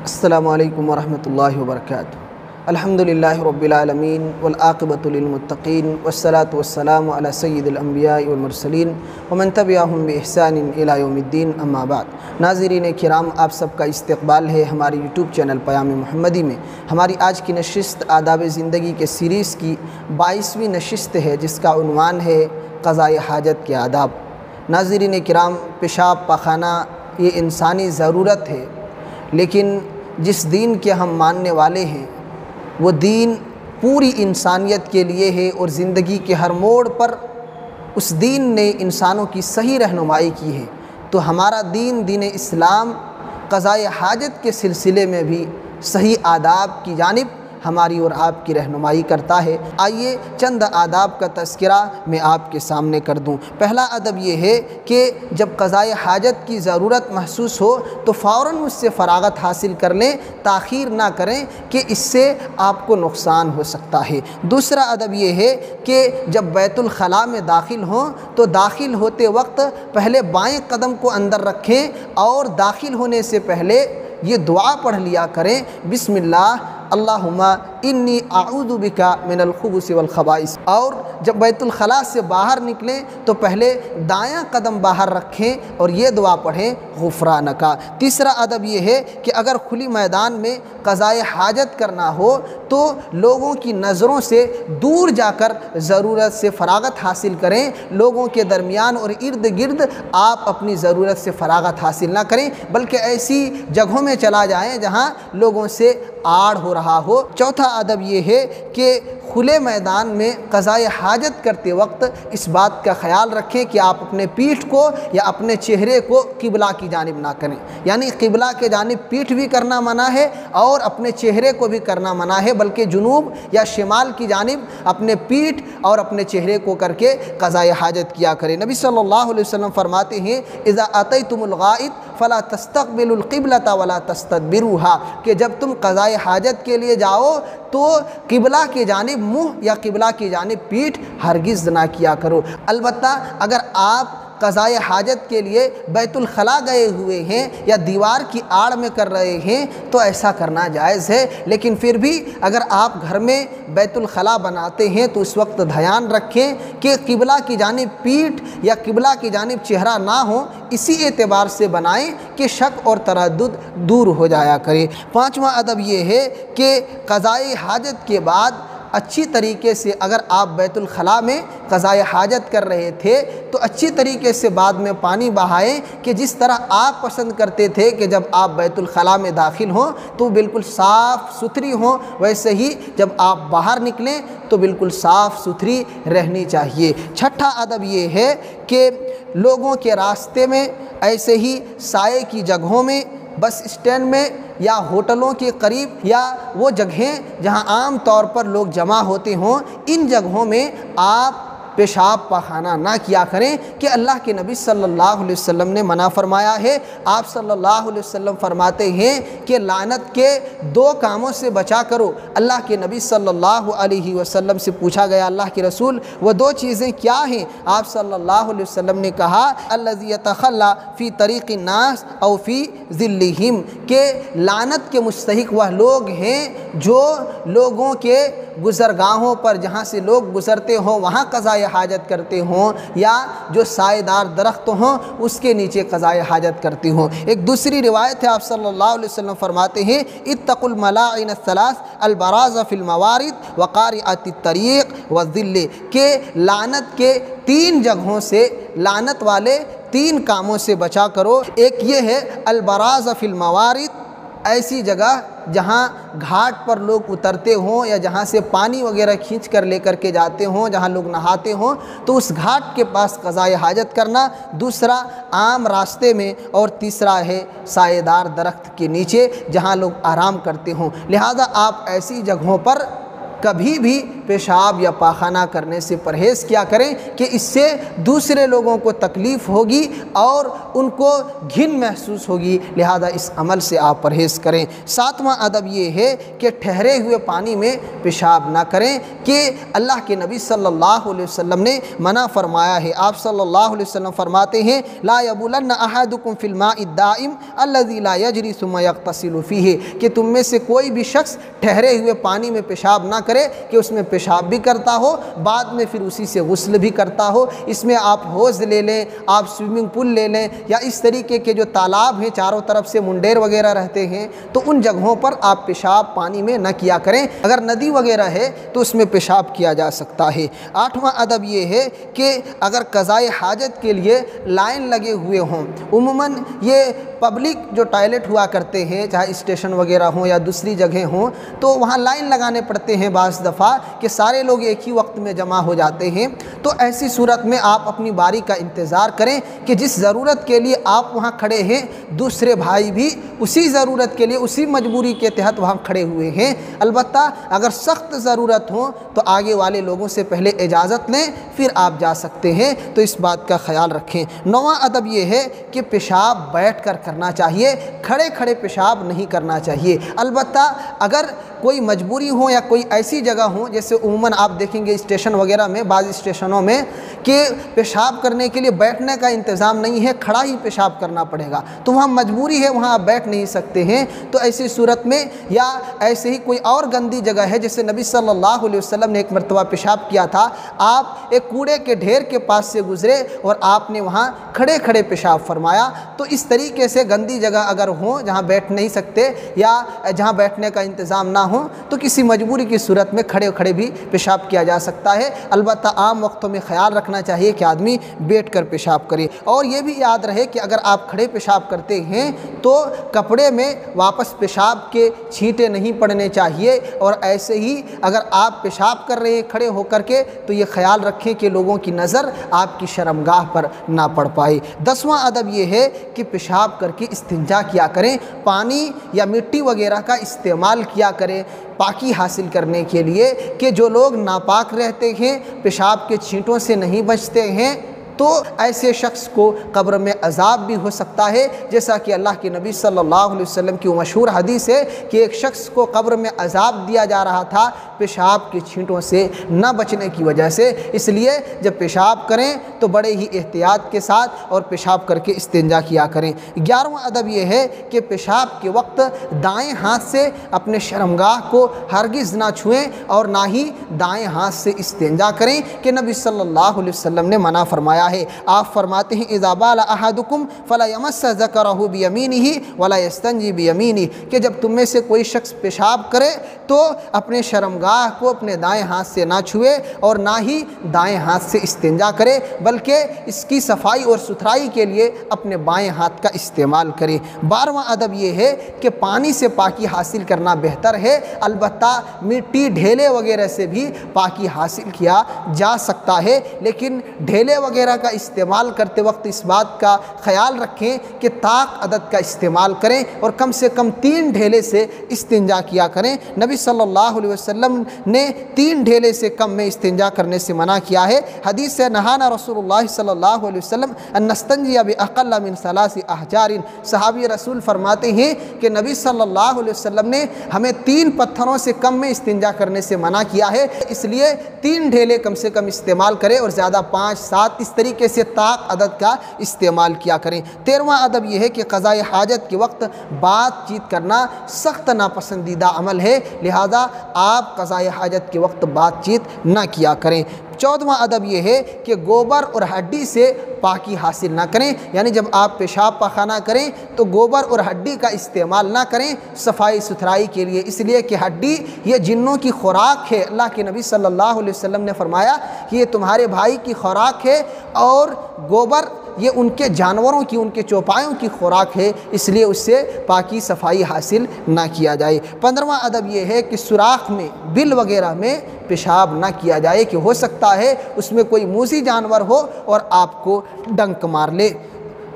السلام علیکم ورحمۃ اللہ وبرکاتہ۔ الحمدللہ رب العالمین والعاقبۃ للمتقین والصلاة والسلام علی سید الانبیاء والمرسلین ومن تبعہم بإحسان الی یوم الدین، اما بعد۔ ناظرین کرام، آپ سب کا استقبال ہے ہمارے یوٹیوب چینل پیام محمدی میں۔ ہماری آج کی نشست آداب زندگی کے سیریز کی 22ویں نشست ہے، جس کا عنوان ہے قضاء حاجت کے آداب۔ ناظرین کرام، پیشاب پاخانہ یہ انسانی ضرورت ہے، لیکن جس دین کے ہم ماننے والے ہیں وہ دین پوری انسانیت کے لیے ہے، اور زندگی کے ہر موڑ پر اس دین نے انسانوں کی صحیح رہنمائی کی ہے۔ تو ہمارا دین اسلام قضاء حاجت کے سلسلے میں بھی صحیح آداب کی جانب ہماری اور آپ کی رہنمائی کرتا ہے۔ آئیے چند آداب کا تذکرہ میں آپ کے سامنے کر دوں۔ پہلا ادب یہ ہے کہ جب قضاء حاجت کی ضرورت محسوس ہو تو فوراً اس سے فراغت حاصل کر لیں، تاخیر نہ کریں کہ اس سے آپ کو نقصان ہو سکتا ہے۔ دوسرا ادب یہ ہے کہ جب بیت الخلاء میں داخل ہوں تو داخل ہوتے وقت پہلے بائیں قدم کو اندر رکھیں، اور داخل ہونے سے پہلے یہ دعا پڑھ لیا کریں، بسم اللہ اللہم انی اعوذ بک من الخبث والخبائث۔ اور جب بیت الخلاء سے باہر نکلیں تو پہلے دایاں قدم باہر رکھیں اور یہ دعا پڑھیں، غفرانک۔ تیسرا ادب یہ ہے کہ اگر کھلی میدان میں قضاء حاجت کرنا ہو تو لوگوں کی نظروں سے دور جا کر ضرورت سے فراغت حاصل کریں۔ لوگوں کے درمیان اور ارد گرد آپ اپنی ضرورت سے فراغت حاصل نہ کریں، بلکہ ایسی جگہوں میں چلا جائیں جہاں لوگوں سے آڑ ہو رہا ہو۔ چوتھا ادب یہ ہے کہ کھلے میدان میں قضاء حاجت کرتے وقت اس بات کا خیال رکھیں کہ آپ اپنے پیٹھ کو یا اپنے چہرے کو قبلہ کی جانب نہ کریں، یعنی قبلہ کے جانب پیٹھ بھی کرنا منع ہے اور اپنے چہرے کو بھی کرنا منع ہے، بلکہ جنوب یا شمال کی جانب اپنے پیٹھ اور اپنے چہرے کو کر کے قضاء حاجت کیا کریں۔ نبی صلی اللہ علیہ وسلم فرماتے ہیں اذا اتیتم الغائط فلا تستقبلوا القبلۃ ولا تستدبروها، کہ جب تم قضاء حاجت کے لیے جاؤ تو قبلہ کی جانب منہ یا قبلہ کی جانب پیٹھ ہرگز نہ کیا کرو۔ البتہ اگر آپ قضاء حاجت کے لیے بیت الخلاء گئے ہوئے ہیں یا دیوار کی آڑ میں کر رہے ہیں تو ایسا کرنا جائز ہے، لیکن پھر بھی اگر آپ گھر میں بیت الخلاء بناتے ہیں تو اس وقت دھیان رکھیں کہ قبلہ کی جانب پیٹھ یا قبلہ کی جانب چہرہ نہ ہو، اسی اعتبار سے بنائیں کہ شک اور تردد دور ہو جایا کرے۔ پانچواں ادب یہ ہے کہ قضاء حاجت کے بعد اچھی طریقے سے، اگر آپ بیت الخلاء میں قضاء حاجت کر رہے تھے تو اچھی طریقے سے بعد میں پانی بہائیں، کہ جس طرح آپ پسند کرتے تھے کہ جب آپ بیت الخلاء میں داخل ہوں تو بالکل صاف ستھری ہوں، ویسے ہی جب آپ باہر نکلیں تو بالکل صاف ستھری رہنی چاہیے۔ چھٹا ادب یہ ہے کہ لوگوں کے راستے میں، ایسے ہی سائے کی جگہوں میں، بس اسٹینڈ میں یا ہوٹلوں کے قریب یا وہ جگہیں جہاں عام طور پر لوگ جمع ہوتے ہوں، ان جگہوں میں آپ پیشاب پاخانہ نہ کیا کریں، کہ اللہ کے نبی صلی اللہ علیہ وسلم نے منع فرمایا ہے۔ آپ صلی اللہ علیہ وسلم فرماتے ہیں کہ لعنت کے 2 کاموں سے بچا کرو۔ اللہ کے نبی صلی اللہ علیہ وسلم سے پوچھا گیا اللہ کے رسول وہ 2 چیزیں کیا ہیں؟ آپ صلی اللہ علیہ وسلم نے کہا الذی یتخلی فی طریق الناس او فی ظلہم، کہ لعنت کے مستحق وہ لوگ ہیں جو لوگوں کے گزرگاہوں پر، جہاں سے لوگ گزرتے ہوں وہاں قضاء حاجت کرتے ہوں، یا جو سائے دار درخت ہوں اس کے نیچے قضاء حاجت کرتے ہوں۔ ایک دوسری روایت ہے، آپ صلی اللہ علیہ وسلم فرماتے ہیں اتقوا الملاعن الثلاث البراز فی الموارد وقارعۃ الطریق والظل، کہ لعنت کے 3 جگہوں سے، لعنت والے 3 کاموں سے بچا کرو۔ ایک یہ ہے البراز فی الموارد، ایسی جگہ جہاں گھاٹ پر لوگ اترتے ہوں یا جہاں سے پانی وغیرہ کھینچ کر لے کر کے جاتے ہوں، جہاں لوگ نہاتے ہوں، تو اس گھاٹ کے پاس قضاء حاجت کرنا۔ دوسرا عام راستے میں، اور تیسرا ہے سائے دار درخت کے نیچے جہاں لوگ آرام کرتے ہوں۔ لہذا آپ ایسی جگہوں پر کبھی بھی پیشاب یا پاخانہ کرنے سے پرہیز کیا کریں کہ اس سے دوسرے لوگوں کو تکلیف ہوگی اور ان کو گھن محسوس ہوگی، لہذا اس عمل سے آپ پرہیز کریں۔ ساتواں ادب یہ ہے کہ ٹھہرے ہوئے پانی میں پیشاب نہ کریں، کہ اللہ کے نبی صلی اللہ علیہ وسلم نے منع فرمایا ہے۔ آپ صلی اللہ علیہ وسلم فرماتے ہیں لا یبولن احدکم فی الماء الدائم الذی لا یجری ثم یغتسل فیہ، کہ تم میں سے کوئی بھی شخص ٹھہرے ہوئے پانی میں پیشاب نہ کرے کہ اس میں پیشاب بھی کرتا ہو بعد میں پھر اسی سے غسل بھی کرتا ہو۔ اس میں آپ حوض لے لیں، آپ سوئمنگ پول لے لیں، یا اس طریقے کے جو تالاب ہیں چاروں طرف سے منڈیر وغیرہ رہتے ہیں تو ان جگہوں پر آپ پیشاب پانی میں نہ کیا کریں۔ اگر ندی وغیرہ ہے تو اس میں پیشاب کیا جا سکتا ہے۔ آٹھواں ادب یہ ہے کہ اگر قضائے حاجت کے لیے لائن لگے ہوئے ہوں، عموماً یہ پبلک جو ٹوائلٹ ہوا کرتے ہیں چاہے اسٹیشن وغیرہ ہوں یا دوسری جگہیں ہوں تو وہاں لائن لگانے پڑتے ہیں بعض دفعہ کہ سارے لوگ ایک ہی وقت میں جمع ہو جاتے ہیں، تو ایسی صورت میں آپ اپنی باری کا انتظار کریں کہ جس ضرورت کے لیے آپ وہاں کھڑے ہیں دوسرے بھائی بھی اسی ضرورت کے لیے اسی مجبوری کے تحت وہاں کھڑے ہوئے ہیں۔ البتہ اگر سخت ضرورت ہو تو آگے والے لوگوں سے پہلے اجازت لیں پھر آپ جا سکتے ہیں، تو اس بات کا خیال رکھیں۔ نواں ادب یہ ہے کہ پیشاب بیٹھ کر کرنا چاہیے، کھڑے کھڑے پیشاب نہیں کرنا چاہیے۔ البتہ اگر کوئی مجبوری ہو یا کوئی ایسی جگہ ہو، جیسے عموماً آپ دیکھیں گے اسٹیشن وغیرہ میں بعض اسٹیشنوں میں کہ پیشاب کرنے کے لیے بیٹھنے کا انتظام نہیں ہے، کھڑا ہی پیشاب کرنا پڑے گا، تو وہاں مجبوری ہے، وہاں آپ بیٹھ نہیں سکتے ہیں، تو ایسی صورت میں یا ایسے ہی کوئی اور گندی جگہ ہے جیسے نبی صلی اللہ علیہ وسلم نے ایک مرتبہ پیشاب کیا تھا، آپ ایک کوڑے کے ڈھیر کے پاس سے گزرے اور آپ نے وہاں کھڑے کھڑے پیشاب فرمایا، تو اس طریقے سے گندی جگہ اگر ہوں جہاں بیٹھ نہیں سکتے یا جہاں بیٹھنے کا انتظام نہ ہو تو کسی مجبوری کی صورت میں کھڑے کھڑے بھی پیشاب کیا جا سکتا ہے۔ البتہ عام وقتوں میں خیال رکھنا چاہیے کہ آدمی بیٹھ کر پیشاب کرے، اور یہ بھی یاد رہے کہ اگر آپ کھڑے پیشاب کرتے ہیں تو کپڑے میں واپس پیشاب کے چھینٹے نہیں پڑنے چاہیے، اور ایسے ہی اگر آپ پیشاب کر رہے ہیں کھڑے ہو کر کے تو یہ خیال رکھیں کہ لوگوں کی نظر آپ کی شرمگاہ پر نہ پڑ پائے۔ دسواں ادب یہ ہے کہ پیشاب کر کے استنجا کیا کریں، پانی یا مٹی وغیرہ کا استعمال کیا کریں پاکی حاصل کرنے کے لیے، کہ جو لوگ ناپاک رہتے ہیں پیشاب کے چھینٹوں سے نہیں بچتے ہیں تو ایسے شخص کو قبر میں عذاب بھی ہو سکتا ہے، جیسا کہ اللہ کے نبی صلی اللہ علیہ وسلم کی مشہور حدیث ہے کہ ایک شخص کو قبر میں عذاب دیا جا رہا تھا پیشاب کے چھینٹوں سے نہ بچنے کی وجہ سے۔ اس لیے جب پیشاب کریں تو بڑے ہی احتیاط کے ساتھ اور پیشاب کر کے استنجا کیا کریں۔ 11واں ادب یہ ہے کہ پیشاب کے وقت دائیں ہاتھ سے اپنے شرمگاہ کو ہرگز نہ چھوئیں اور نہ ہی دائیں ہاتھ سے استنجا کریں، کہ نبی صلی اللہ علیہ وسلم نے منع فرمایا ہے۔ آپ فرماتے ہیں اذا بال احدکم فلا یمس ذکرہ بیمینہ ولا یستنجی بیمینہ، کہ جب تم میں سے کوئی شخص پیشاب کرے تو اپنے شرمگاہ کو اپنے دائیں ہاتھ سے نہ چھوئے اور نہ ہی دائیں ہاتھ سے استنجا کرے، بلکہ اس کی صفائی اور ستھرائی کے لیے اپنے بائیں ہاتھ کا استعمال کرے۔ 12واں ادب یہ ہے کہ پانی سے پاکی حاصل کرنا بہتر ہے، البتہ مٹی ڈھیلے وغیرہ سے بھی پاکی حاصل کیا جا سکتا ہے، لیکن ڈھیلے وغیرہ کا استعمال کرتے وقت اس بات کا خیال رکھیں کہ طاق عدد کا استعمال کریں اور کم سے کم 3 ڈھیلے سے استنجا کیا کریں۔ نبی صلی اللہ علیہ وسلم نے 3 ڈھیلے سے کم میں استنجا کرنے سے منع کیا ہے۔ حدیث سے نہانا رسول اللہ صلی اللہ علیہ وسلم ان نستنجی باقل من 3 احجار، صحابی رسول فرماتے ہیں کہ نبی صلی اللہ علیہ وسلم نے ہمیں 3 پتھروں سے کم میں استنجا کرنے سے منع کیا ہے، اس لیے 3 ڈھیلے کم سے کم استعمال کریں اور زیادہ 5 7 اس طریقے سے طاق عدد کا استعمال کیا کریں۔ 13واں ادب یہ ہے کہ قضاء حاجت کے وقت بات چیت کرنا سخت ناپسندیدہ عمل ہے، لہذا آپ قضاء حاجت کے وقت بات چیت نہ کیا کریں۔ 14واں ادب یہ ہے کہ گوبر اور ہڈی سے پاکی حاصل نہ کریں، یعنی جب آپ پیشاب پاخانہ کریں تو گوبر اور ہڈی کا استعمال نہ کریں صفائی ستھرائی کے لیے، اس لیے کہ ہڈی یہ جنوں کی خوراک ہے۔ اللہ کے نبی صلی اللہ علیہ وسلم نے فرمایا کہ یہ تمہارے بھائی کی خوراک ہے، اور گوبر یہ ان کے جانوروں کی، ان کے چوپایوں کی خوراک ہے، اس لیے اس سے پاکی صفائی حاصل نہ کیا جائے۔ 15واں ادب یہ ہے کہ سوراخ میں، بل وغیرہ میں پیشاب نہ کیا جائے، کہ ہو سکتا ہے اس میں کوئی موذی جانور ہو اور آپ کو ڈنک مار لے۔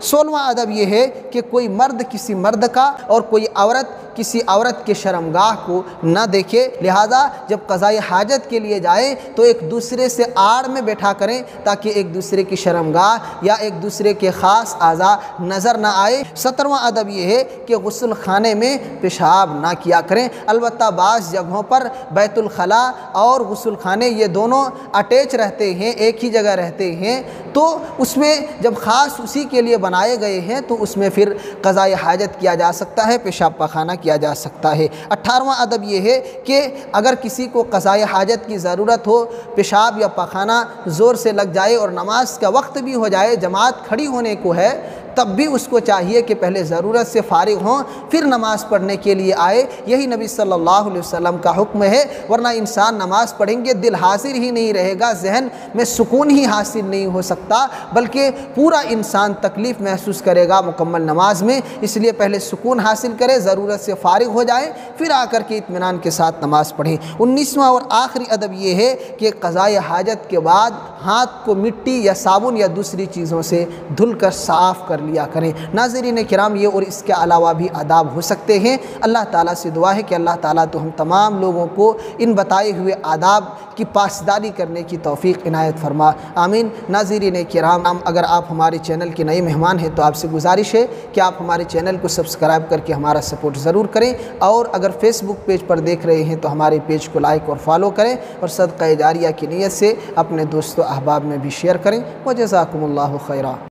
16واں ادب یہ ہے کہ کوئی مرد کسی مرد کا اور کوئی عورت کسی عورت کے شرمگاہ کو نہ دیکھے، لہذا جب قضاء حاجت کے لیے جائیں تو ایک دوسرے سے آڑ میں بیٹھا کریں تاکہ ایک دوسرے کی شرمگاہ یا ایک دوسرے کے خاص اعضاء نظر نہ آئے۔ 17واں ادب یہ ہے کہ غسل خانے میں پیشاب نہ کیا کریں۔ البتہ بعض جگہوں پر بیت الخلاء اور غسل خانے یہ دونوں اٹیچ رہتے ہیں، ایک ہی جگہ رہتے ہیں، تو اس میں جب خاص اسی کے لیے بنائے گئے ہیں تو اس میں پھر قضاء حاجت کیا جا سکتا ہے، پیشاب پاخانہ کیا جا سکتا ہے۔ 18واں ادب یہ ہے کہ اگر کسی کو قضاء حاجت کی ضرورت ہو، پیشاب یا پاخانہ زور سے لگ جائے اور نماز کا وقت بھی ہو جائے، جماعت کھڑی ہونے کو ہے، تب بھی اس کو چاہیے کہ پہلے ضرورت سے فارغ ہوں پھر نماز پڑھنے کے لیے آئے۔ یہی نبی صلی اللہ علیہ وسلم کا حکم ہے، ورنہ انسان نماز پڑھیں گے دل حاضر ہی نہیں رہے گا، ذہن میں سکون ہی حاصل نہیں ہو سکتا، بلکہ پورا انسان تکلیف محسوس کرے گا مکمل نماز میں۔ اس لیے پہلے سکون حاصل کرے، ضرورت سے فارغ ہو جائیں، پھر آ کر کے اطمینان کے ساتھ نماز پڑھیں۔ 19واں اور آخری ادب یہ ہے کہ قضاء حاجت کے بعد ہاتھ کو مٹی یا صابن یا دوسری چیزوں سے دھل کر صاف کر لیا کریں۔ ناظرین کرام، یہ اور اس کے علاوہ بھی آداب ہو سکتے ہیں۔ اللہ تعالیٰ سے دعا ہے کہ اللہ تعالیٰ تو ہم تمام لوگوں کو ان بتائے ہوئے آداب کی پاسداری کرنے کی توفیق عنایت فرما، آمین۔ ناظرین کرام، اگر آپ ہمارے چینل کے نئے مہمان ہیں تو آپ سے گزارش ہے کہ آپ ہمارے چینل کو سبسکرائب کر کے ہمارا سپورٹ ضرور کریں، اور اگر فیس بک پیج پر دیکھ رہے ہیں تو ہمارے پیج کو لائک اور فالو کریں، اور صدقہ جاریہ کی نیت سے اپنے دوستوں احباب میں بھی شیئر کریں۔ وجزاکم اللہ خیرا۔